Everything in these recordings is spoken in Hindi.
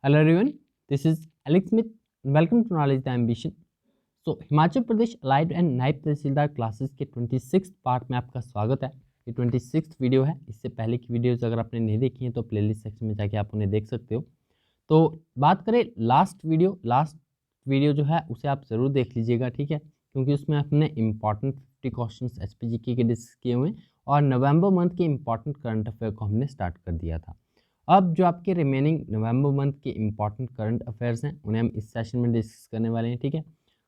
Hello everyone, this is Alex Smith. Welcome to Knowledge the Ambition. So Himachal Pradesh allied and नायब तहसीलदार क्लासेस के 26th पार्ट में आपका स्वागत है। ये 26th वीडियो है। इससे पहले की वीडियोस अगर आपने नहीं देखी हैं तो प्लेलिस्ट सेक्शन में जाके आप उन्हें देख सकते हो। तो बात करें लास्ट वीडियो जो है उसे आप ज़रूर देख लीजिएगा, ठीक है, क्योंकि उसमें हमने इंपॉर्टेंट 50 क्वेश्चन SPGK के डिस्कस किए हुए हैं और नवंबर मंथ के इंपॉर्टेंट करंट अफेयर को हमने स्टार्ट कर दिया था। अब जो आपके रिमेनिंग नवंबर मंथ के इंपॉर्टेंट करंट अफेयर्स हैं उन्हें हम इस सेशन में डिस्कस करने वाले हैं, ठीक है।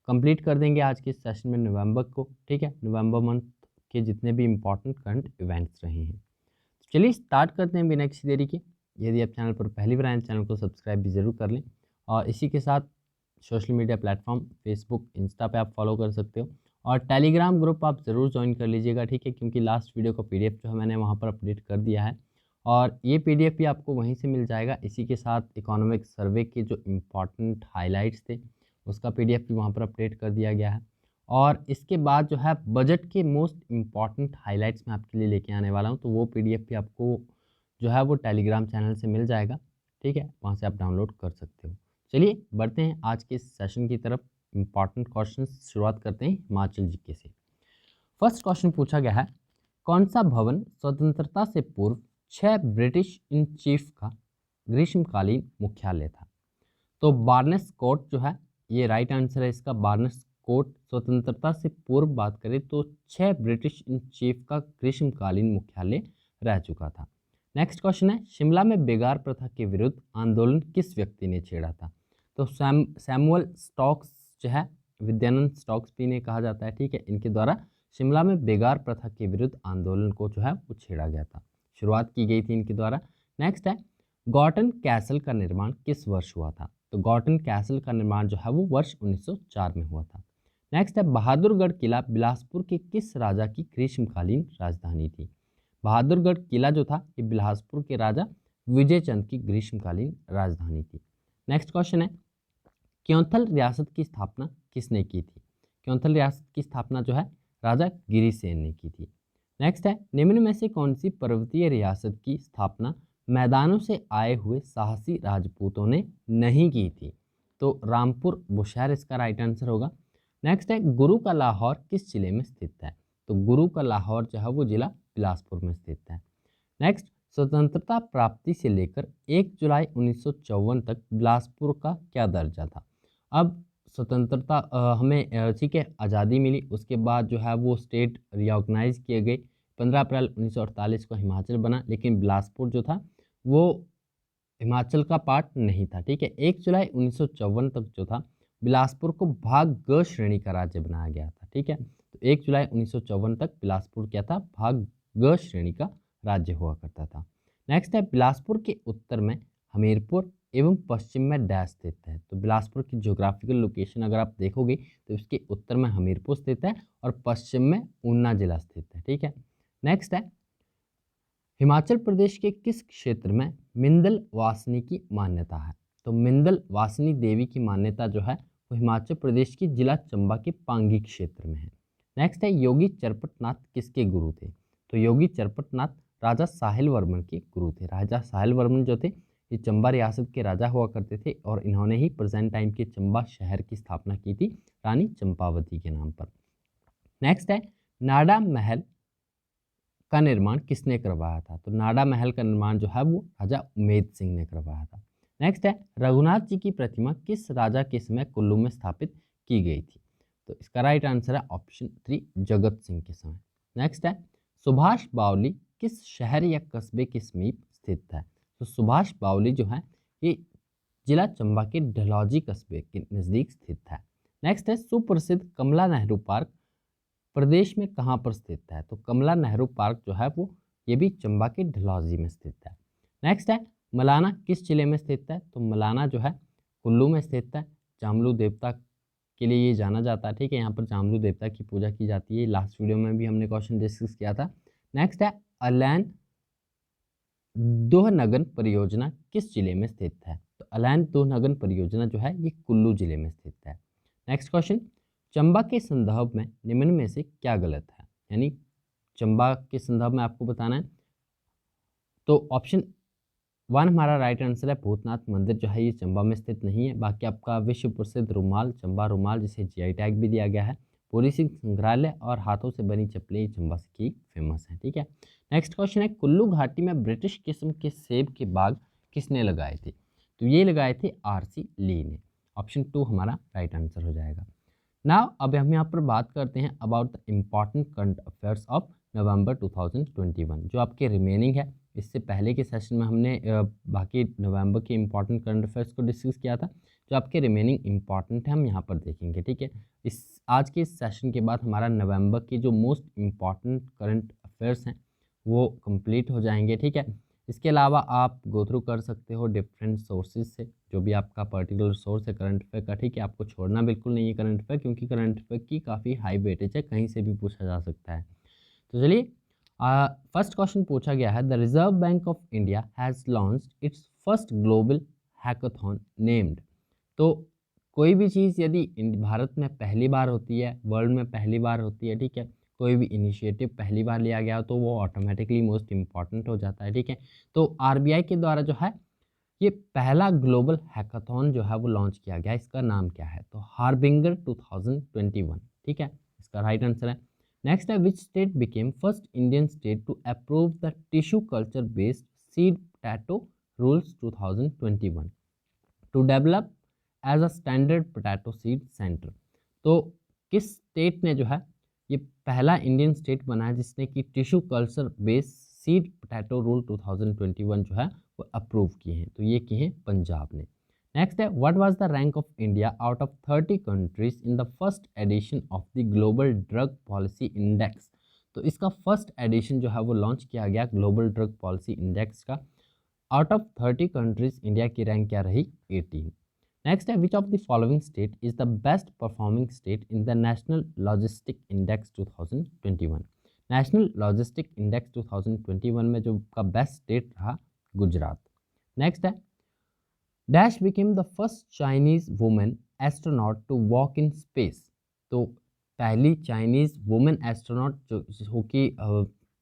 कंप्लीट कर देंगे आज के सेशन में नवंबर को, ठीक है, नवंबर मंथ के जितने भी इंपॉर्टेंट करंट इवेंट्स रहे हैं। तो चलिए स्टार्ट करते हैं बिना किसी देरी के। यदि आप चैनल पर पहली बार आए चैनल को सब्सक्राइब भी ज़रूर कर लें और इसी के साथ social media platform Facebook Insta पे आप फॉलो कर सकते हो और टेलीग्राम ग्रुप आप ज़रूर ज्वाइन कर लीजिएगा, ठीक है, क्योंकि लास्ट वीडियो का PDF जो है मैंने वहाँ पर अपडेट कर दिया है और ये PDF भी आपको वहीं से मिल जाएगा। इसी के साथ इकोनॉमिक सर्वे के जो इम्पॉर्टेंट हाइलाइट्स थे उसका PDF भी वहाँ पर अपडेट कर दिया गया है और इसके बाद जो है बजट के मोस्ट इम्पॉर्टेंट हाइलाइट्स मैं आपके लिए लेके आने वाला हूँ, तो वो PDF भी आपको जो है वो टेलीग्राम चैनल से मिल जाएगा, ठीक है, वहाँ से आप डाउनलोड कर सकते हो। चलिए बढ़ते हैं आज के सेशन की तरफ। इम्पॉर्टेंट क्वेश्चन शुरुआत करते हैं हिमाचल जीके से। फर्स्ट क्वेश्चन पूछा गया है, कौन सा भवन स्वतंत्रता से पूर्व 6 ब्रिटिश इन चीफ का ग्रीष्मकालीन मुख्यालय था? तो बार्नेस कोर्ट जो है ये राइट आंसर है इसका। बार्नेस कोर्ट स्वतंत्रता से पूर्व बात करें तो 6 ब्रिटिश इन चीफ का ग्रीष्मकालीन मुख्यालय रह चुका था। नेक्स्ट क्वेश्चन है, शिमला में बेगार प्रथा के विरुद्ध आंदोलन किस व्यक्ति ने छेड़ा था? तो सैमुअल स्टोक्स जो है, विद्यानंद स्टोक्स भी ने कहा जाता है, ठीक है, इनके द्वारा शिमला में बेगार प्रथा के विरुद्ध आंदोलन को जो है वो छेड़ा गया था, शुरुआत की गई थी इनके द्वारा। नेक्स्ट है, गॉर्टन कैसल का निर्माण किस वर्ष हुआ था? तो गॉर्टन कैसल का निर्माण जो है वो वर्ष 1904 में हुआ था। नेक्स्ट है, बहादुरगढ़ किला बिलासपुर के किस राजा की ग्रीष्मकालीन राजधानी थी? बहादुरगढ़ किला जो था ये बिलासपुर के राजा विजय चंद की ग्रीष्मकालीन राजधानी थी। नेक्स्ट क्वेश्चन है, क्योंथल रियासत की स्थापना किसने की थी? क्योंथल रियासत की स्थापना जो है राजा गिरिसेन ने की थी। नेक्स्ट है, निम्न में से कौन सी पर्वतीय रियासत की स्थापना मैदानों से आए हुए साहसी राजपूतों ने नहीं की थी? तो रामपुर बुशहर इसका राइट आंसर होगा। नेक्स्ट है, गुरु का लाहौर किस जिले में स्थित है? तो गुरु का लाहौर जो है वो जिला बिलासपुर में स्थित है। नेक्स्ट, स्वतंत्रता प्राप्ति से लेकर 1 जुलाई 1954 तक बिलासपुर का क्या दर्जा था? अब स्वतंत्रता हमें ठीक है आज़ादी मिली, उसके बाद जो है वो स्टेट रिऑर्गेनाइज किए गए। 15 अप्रैल 1948 को हिमाचल बना, लेकिन बिलासपुर जो था वो हिमाचल का पार्ट नहीं था, ठीक है। 1 जुलाई 1954 तक जो था बिलासपुर को भाग ग श्रेणी का राज्य बनाया गया था, ठीक है। तो 1 जुलाई 1954 तक बिलासपुर क्या था? भाग ग श्रेणी का राज्य हुआ करता था। नेक्स्ट है, बिलासपुर के उत्तर में हमीरपुर एवं पश्चिम में डैश स्थित है। तो बिलासपुर की ज्योग्राफिकल लोकेशन अगर आप देखोगे तो इसके उत्तर में हमीरपुर स्थित है और पश्चिम में ऊना जिला स्थित है, ठीक है। नेक्स्ट है, हिमाचल प्रदेश के किस क्षेत्र में मिंदल वासिनी की मान्यता है? तो मिंदल वासिनी देवी की मान्यता जो है वो हिमाचल प्रदेश की जिला चंबा के पांगी क्षेत्र में है। नेक्स्ट है, योगी चरपतनाथ किसके गुरु थे? तो योगी चरपतनाथ राजा साहिल वर्मन के गुरु थे। राजा साहिल वर्मन जो थे ये चंबा रियासत के राजा हुआ करते थे और इन्होंने ही प्रेजेंट टाइम के चंबा शहर की स्थापना की थी रानी चंपावती के नाम पर। नेक्स्ट है, नाडा महल का निर्माण किसने करवाया था? तो नाडा महल का निर्माण जो है वो राजा उमेद सिंह ने करवाया था। नेक्स्ट है, रघुनाथ जी की प्रतिमा किस राजा के समय कुल्लू में स्थापित की गई थी? तो इसका राइट आंसर है ऑप्शन 3 जगत सिंह के समय। नेक्स्ट है, सुभाष बावली किस शहर या कस्बे के समीप स्थित है? तो सुभाष बावली जो है ये जिला चंबा के डलहौजी कस्बे के नज़दीक स्थित है। नेक्स्ट है, सुप्रसिद्ध कमला नेहरू पार्क प्रदेश में कहाँ पर स्थित है? तो कमला नेहरू पार्क जो है वो ये भी चंबा के डलहौजी में स्थित है। नेक्स्ट है, मलाना किस जिले में स्थित है? तो मलाना जो है कुल्लू में स्थित है। जामलू देवता के लिए ये जाना जाता है, ठीक है, यहाँ पर जामलू देवता की पूजा की जाती है। लास्ट वीडियो में भी हमने क्वेश्चन डिस्कस किया था। नेक्स्ट है, अलायन दोहनगन परियोजना किस जिले में स्थित है? तो अलायन दोहनगन परियोजना जो है ये कुल्लू जिले में स्थित है। नेक्स्ट क्वेश्चन, चंबा के संदर्भ में निम्न में से क्या गलत है? यानी चंबा के संदर्भ में आपको बताना है। तो ऑप्शन वन हमारा राइट आंसर है। भूतनाथ मंदिर जो है ये चंबा में स्थित नहीं है। बाकी आपका विश्व प्रसिद्ध रुमाल, चंबा रुमाल, जिसे जीआई टैग भी दिया गया है, पूरी सिंह संग्रहालय और हाथों से बनी चप्पलें ये चंबा की फेमस है। ठीक है, नेक्स्ट क्वेश्चन है, कुल्लू घाटी में ब्रिटिश किस्म के सेब के बाग किसने लगाए थे? तो ये लगाए थे आरसी ली ने। ऑप्शन 2 हमारा राइट आंसर हो जाएगा। नाउ अब हम यहाँ पर बात करते हैं about the important current affairs of November 2021, जो आपके रिमेनिंग है। इससे पहले के सेशन में हमने बाकी नवंबर के इम्पॉर्टेंट करंट अफेयर्स को डिस्कस किया था। जो आपके रिमेनिंग इम्पॉर्टेंट है हम यहाँ पर देखेंगे। ठीक है, आज के इस सेशन के बाद हमारा नवंबर के जो मोस्ट इम्पॉर्टेंट करंट अफेयर्स हैं वो कंप्लीट हो जाएंगे। ठीक है, इसके अलावा आप गो थ्रू कर सकते हो डिफरेंट सोर्सेज से, जो भी आपका पर्टिकुलर सोर्स है करंट अफेयर का। ठीक है, आपको छोड़ना बिल्कुल नहीं है करंट अफेयर, क्योंकि करंट अफेयर की काफ़ी हाई वेटेज है, कहीं से भी पूछा जा सकता है। तो चलिए, फर्स्ट क्वेश्चन पूछा गया है, the reserve bank of India has launched it's first global hackathon named. तो कोई भी चीज़ यदि भारत में पहली बार होती है, वर्ल्ड में पहली बार होती है, ठीक है, कोई भी इनिशिएटिव पहली बार लिया गया तो वो ऑटोमेटिकली मोस्ट इम्पॉर्टेंट हो जाता है। ठीक है, तो आरबीआई के द्वारा जो है ये पहला ग्लोबल हैकाथॉन जो है वो लॉन्च किया गया। इसका नाम क्या है? तो हार्बिंगर 2021। ठीक है, इसका राइट आंसर है। नेक्स्ट है, which state became first Indian state to approve the tissue culture based seed potato rules 2021 to develop as a standard potato seed centre. तो किस स्टेट ने जो है ये पहला इंडियन स्टेट बना है जिसने कि tissue culture based seed potato rule 2021 जो है वो अप्रूव किए हैं? तो ये किए हैं पंजाब ने। नेक्स्ट है, what was the rank of India out of 30 countries in the first edition of the global drug policy index. तो इसका फर्स्ट एडिशन जो है वो लॉन्च किया गया ग्लोबल ड्रग पॉलिसी इंडेक्स का। आउट ऑफ 30 कंट्रीज इंडिया की रैंक क्या रही? 18। नेक्स्ट है, which of the following state is the best performing state in the national logistic index 2021। National logistic index 2021 में जो का बेस्ट स्टेट रहा गुजरात। नेक्स्ट है, dash became the first Chinese women astronaut to walk in space. तो पहली चाइनीज वुमेन एस्ट्रोनॉट जो कि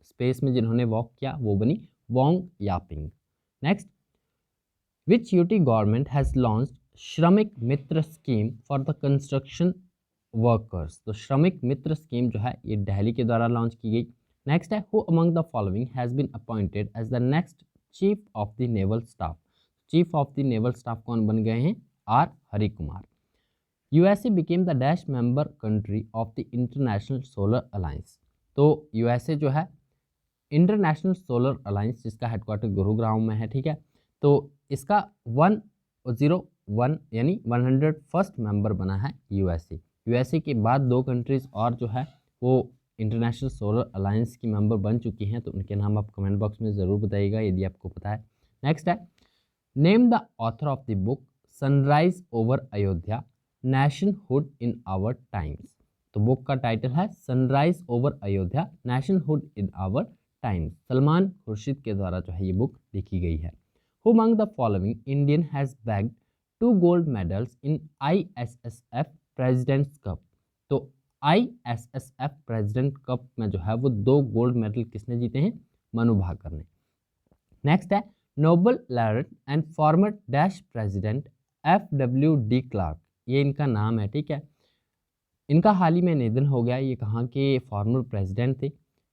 स्पेस में जिन्होंने वॉक किया वो बनी वोंग यापिंग। Next, which UT government has launched Shramik Mitra scheme for the construction workers. तो श्रमिक मित्र स्कीम जो है ये दिल्ली के द्वारा लॉन्च की गई। नेक्स्ट है, who among the following has been appointed as the next chief of the naval staff. Chief of the naval staff कौन बन गए हैं? R Hari Kumar. USA became the dash member country of the international solar alliance. तो यूएसए जो है इंटरनेशनल सोलर अलायंस जिसका हेडक्वार्टर गुरुग्राम में है। ठीक है, तो इसका 101 यानी 101st मेंबर बना है यूएसए। यूएसए के बाद दो कंट्रीज़ और जो है वो इंटरनेशनल सोलर अलायंस की मेंबर बन चुकी हैं, तो उनके नाम आप कमेंट बॉक्स में ज़रूर बताइएगा यदि आपको पता है। नेक्स्ट है, name the author of the book sunrise over Ayodhya nationhood in our times. तो बुक का टाइटल है sunrise over Ayodhya nationhood in our times. Salman Khurshid के द्वारा जो है ये बुक लिखी गई है। Who among the following Indian has bagged 2 gold medals in ISSF President's Cup? तो ISSF President Cup में जो है वो 2 गोल्ड मेडल किसने जीते हैं? मनु भाकर ने। नेक्स्ट है, Nobel laureate and former dash president FW Klerk. ये इनका नाम है। ठीक है, इनका हाल ही में निधन हो गया। ये कहाँ के फॉर्मर प्रेसिडेंट थे?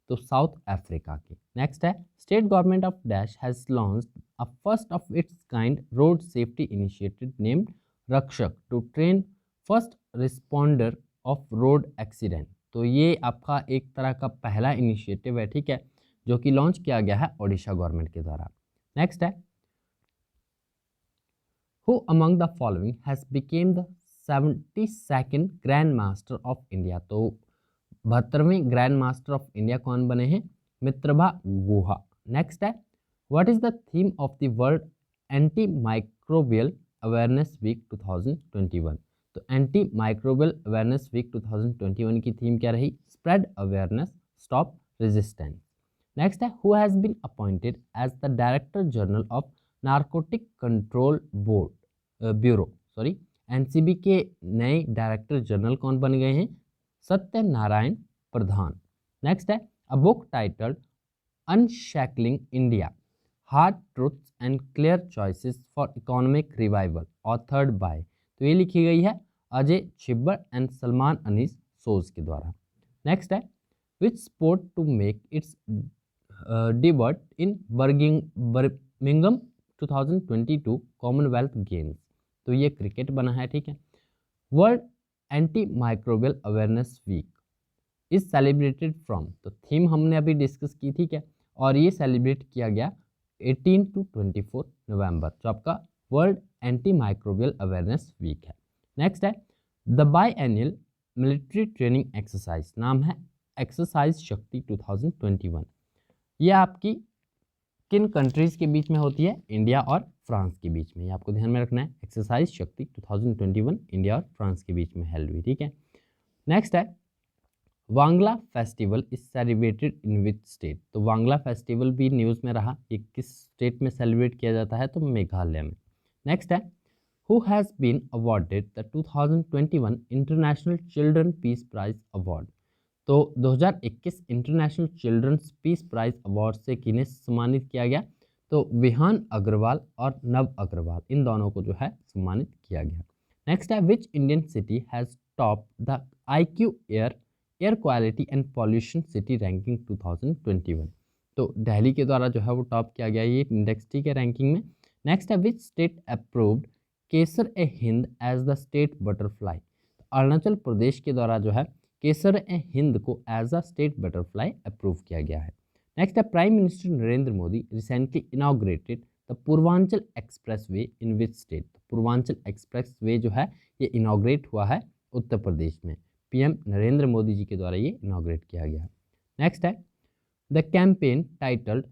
तो साउथ अफ्रीका के। नेक्स्ट है, state government of dash has launched a first of its kind road safety initiative named Rakshak to train first responder of road accident. तो ये आपका एक तरह का पहला इनिशिएटिव है। ठीक है, जो कि लॉन्च किया गया है ओडिशा गवर्नमेंट के द्वारा। नेक्स्ट है, who among the following has become the 72nd grand master of India. तो 72वें ग्रैंड मास्टर ऑफ इंडिया कौन बने हैं? मित्रभा गुहा। नेक्स्ट है, what is the theme of the world anti microbial awareness week 2021। तो एंटी माइक्रोबियल अवेयरनेस वीक 2021 की थीम क्या रही? Spread awareness, stop resistance. Next है, who has been appointed as the director general of Narcotic Control Bureau NCB के नए डायरेक्टर जनरल कौन बन गए हैं? सत्यनारायण प्रधान। नेक्स्ट है, a book titled unshackling India hard truths and clear choices for economic revival, authored by, तो ये लिखी गई है अजय छिब्बर एंड सलमान अनीस सोज के द्वारा। नेक्स्ट है which sport to make its debut in Birmingham 2022 Commonwealth Games, तो ये क्रिकेट बना है, ठीक है। World anti microbial awareness week is celebrated from, तो थीम हमने अभी डिस्कस की, ठीक है, और ये सेलिब्रेट किया गया 18 to 24 नवंबर, जो आपका world anti microbial awareness week है। नेक्स्ट है the bi annual military training exercise, नाम है एक्सरसाइज शक्ति 2021, ये आपकी किन कंट्रीज के बीच में होती है, इंडिया और फ्रांस के बीच में, ये आपको ध्यान में रखना है। एक्सरसाइज शक्ति 2021 इंडिया और फ्रांस के बीच में हेल्ड हुई, ठीक है। नेक्स्ट है Wangala festival is celebrated in which state, तो वांगला फेस्टिवल भी न्यूज़ में रहा, ये किस स्टेट में सेलिब्रेट किया जाता है, तो मेघालय में। नेक्स्ट है who has been awarded the 2021 international children peace prize award, तो 2021 international children's peace prize award से किन्हें सम्मानित किया गया, तो विहान अग्रवाल और नव अग्रवाल, इन दोनों को जो है सम्मानित किया गया। नेक्स्ट है which Indian city has top the IQ air quality and pollution city ranking 2021, तो दिल्ली के द्वारा जो है वो टॉप किया गया ये इंडेक्स, ठीक है, रैंकिंग में। नेक्स्ट है which state approved Kaiser e Hind as the state butterfly, Arunachal Pradesh के द्वारा जो है केसर ए हिंद को as a state butterfly approve किया गया है। नेक्स्ट है prime minister Narendra Modi recently inaugurated the Purvanchal expressway in which state, Purvanchal expressway जो है ये इनॉग्रेट हुआ है उत्तर प्रदेश में, PM नरेंद्र मोदी जी के द्वारा ये इनॉग्रेट किया गया। नेक्स्ट है द कैंपेन टाइटल्ड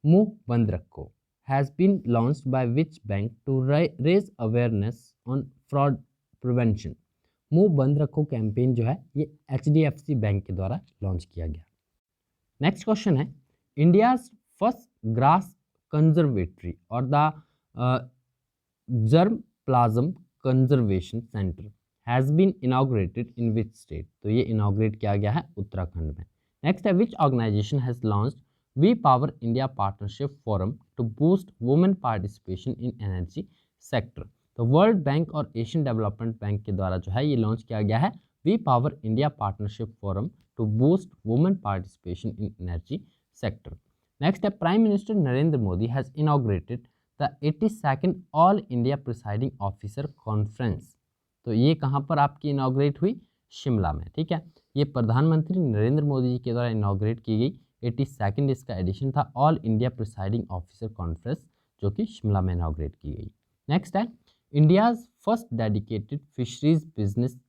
मुंह बंद रखो has been launched by which bank to raise awareness on fraud prevention, मुंह बंद रखो कैंपेन जो है ये HDFC बैंक के द्वारा लॉन्च किया गया। नेक्स्ट क्वेश्चन है इंडियाज फर्स्ट ग्रास कंजर्वेटरी और the germplasm conservation centre has been inaugurated in which state, तो ये इनॉग्रेट किया गया है उत्तराखंड में। नेक्स्ट है which organisation has launched we power India partnership forum to boost women participation in energy sector, तो वर्ल्ड बैंक और एशियन डेवलपमेंट बैंक के द्वारा जो है ये लॉन्च किया गया है we power India partnership forum to boost women participation in energy sector. Next है prime minister Narendra Modi has inaugurated the 82nd all India presiding officer conference, तो ये कहाँ पर आपकी इनॉग्रेट हुई, शिमला में, ठीक है। ये प्रधानमंत्री नरेंद्र मोदी जी के द्वारा इनॉग्रेट की गई 82nd इसका एडिशन था all India presiding officer conference, जो कि शिमला में इनॉग्रेट की गई। नेक्स्ट है India's first dedicated fisheries business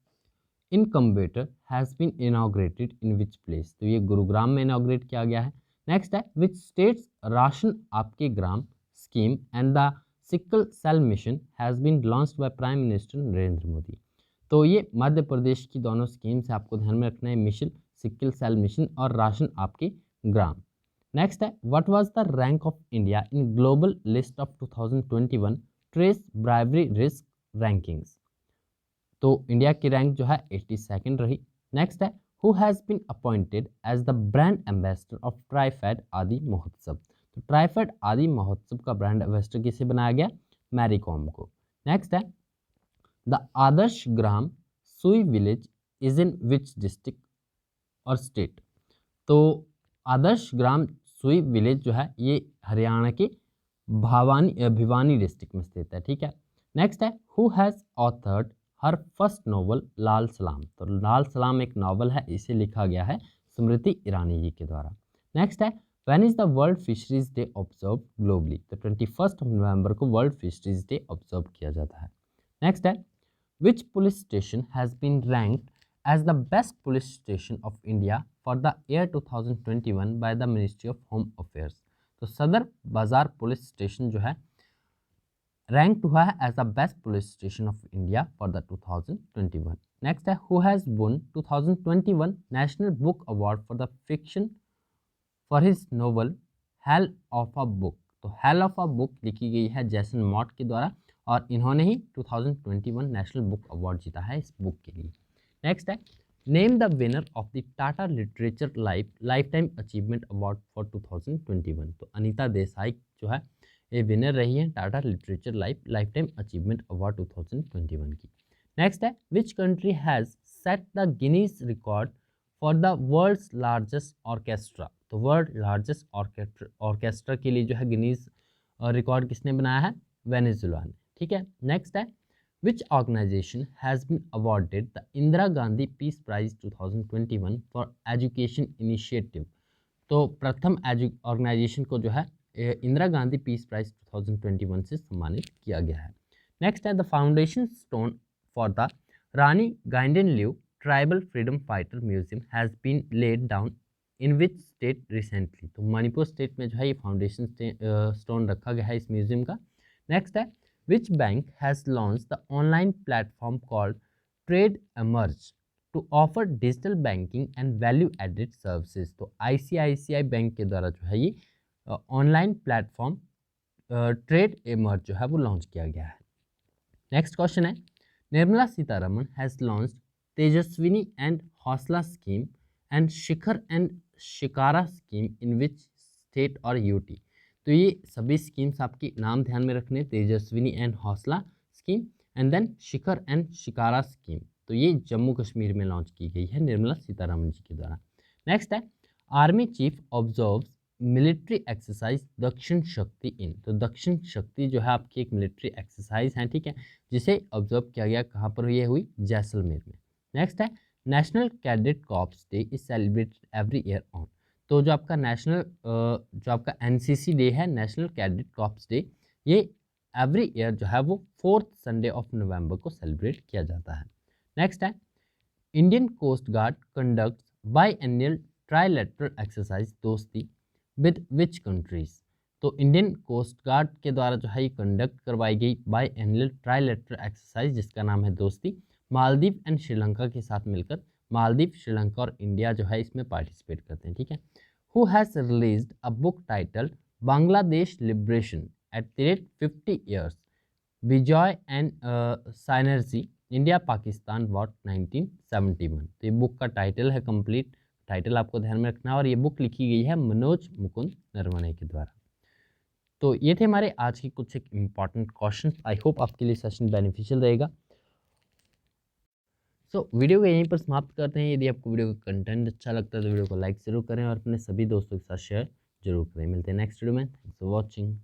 incubator has been inaugurated in which place, तो ये गुरुग्राम में इनॉग्रेट किया गया है। नेक्स्ट है विच states ration Aapke Gram scheme and the sickle cell mission has been launched by prime minister Narendra Modi, तो ये मध्य प्रदेश की दोनों स्कीम्स आपको ध्यान में रखना है, मिशन सिकल सेल मिशन और राशन आपके ग्राम। नेक्स्ट है what was the rank of India in global list of 2021 trace bribery risk rankings, तो इंडिया की रैंक जो है 82nd रही। नेक्स्ट है who has been appointed as the brand ambassador of TRIFED Aadi Mahotsav, तो ट्राइफेड आदि महोत्सव का ब्रांड एम्बेसडर किसे बनाया गया, मैरी कॉम को। नेक्स्ट है द आदर्श ग्राम सुई village is in which district और स्टेट, तो आदर्श ग्राम सुई विलेज जो है ये हरियाणा के भिवानी डिस्ट्रिक्ट में स्थित है, ठीक है। नेक्स्ट है who has authored her first novel Lal Salaam, तो लाल सलाम एक नॉवल है, इसे लिखा गया है स्मृति ईरानी जी के द्वारा। नेक्स्ट है when is the world fisheries day observe globally, तो 21 नवंबर को वर्ल्ड फिशरीज डे ऑब्जर्व किया जाता है। नेक्स्ट है which police station has been ranked as the best police station of India for the year 2021 by the ministry of home affairs, तो सदर बाजार पुलिस स्टेशन जो है रैंक्ड हुआ है as the best police station of India for the 2021। Next है who has won 2021 national book award for the fiction for his novel hell of a book, तो हेल ऑफ अ बुक लिखी गई है जैसन मॉट के द्वारा और इन्होंने ही 2021 नेशनल बुक अवार्ड जीता है इस बुक के लिए। नेक्स्ट है name the winner of the Tata literature lifetime achievement award for 2021, तो अनीता देसाई जो है ये विनर रही है Tata literature lifetime achievement award 2021 की। नेक्स्ट है which country has set the Guinness record for the world's largest orchestra. तो वर्ल्ड लार्जेस्ट ऑर्केस्ट्रा के लिए जो है गिनीज रिकॉर्ड किसने बनाया है, वेनेजुला ने। ठीक है, नेक्स्ट है which organisation has been awarded the Indira Gandhi peace prize 2021 for education initiative. तो प्रथम ऑर्गेनाइजेशन को जो है इंदिरा गांधी पीस प्राइज 2021 से सम्मानित किया गया है। नेक्स्ट है the foundation stone for the Rani Gaidinliu tribal freedom fighter museum has been laid down in which state recently. तो मणिपुर स्टेट में जो है ये फाउंडेशन स्टोन रखा गया है इस म्यूजियम का। नेक्स्ट है which bank has launch the online platform called trade emerge to offer digital banking and value added services. तो आईसीआईसीआई बैंक के द्वारा जो है ये ऑनलाइन प्लेटफॉर्म ट्रेड एमर्ज जो है वो लॉन्च किया गया है। नेक्स्ट क्वेश्चन है Nirmala Sitharaman has launch Tejaswini and Hausla scheme and Shikhar and Shikara scheme in which state और यूटी। तो ये सभी स्कीम्स आपकी नाम ध्यान में रखने, Tejaswini and Hausla scheme and then Shikhar and Shikara scheme. तो ये जम्मू कश्मीर में लॉन्च की गई है निर्मला सीतारमन जी के द्वारा। नेक्स्ट है army chief observes military exercise दक्षिण शक्ति इन। तो दक्षिण शक्ति जो है आपकी एक मिलिट्री एक्सरसाइज है, ठीक है, जिसे ऑब्जर्व किया गया कहाँ पर ये हुई, जैसलमेर में। नेक्स्ट है national cadet corps day is celebrated every year on. तो जो आपका जो आपका एनसीसी डे है, नेशनल कैडेट कॉर्प्स डे, ये एवरी ईयर जो है वो 4th संडे ऑफ नवंबर को सेलिब्रेट किया जाता है। नेक्स्ट है Indian coast guard conducts biannual trilateral exercise Dosti with which countries. तो इंडियन कोस्ट गार्ड के द्वारा जो है ये कंडक्ट करवाई गई बाईएनुअल ट्राइलेटरल एक्सरसाइज जिसका नाम है दोस्ती, मालदीव एंड श्रीलंका के साथ मिलकर, मालदीव, श्रीलंका और इंडिया जो है इसमें पार्टिसिपेट करते हैं। ठीक है, who has released a book title Bangladesh liberation at the rate 50 years Bijoy and synergy India Pakistan war 1971। तो ये बुक का टाइटल है, कंप्लीट टाइटल आपको ध्यान में रखना है, और ये बुक लिखी गई है मनोज मुकुंद नरवणे के द्वारा। तो ये थे हमारे आज के कुछ एक इम्पॉर्टेंट क्वेश्चन। आई होप आपके लिए सेशन बेनिफिशियल रहेगा। वीडियो को यहीं पर समाप्त करते हैं। यदि आपको वीडियो का कंटेंट अच्छा लगता है तो वीडियो को लाइक जरूर करें और अपने सभी दोस्तों के साथ शेयर जरूर करें। मिलते हैं नेक्स्ट वीडियो में। Thanks for watching.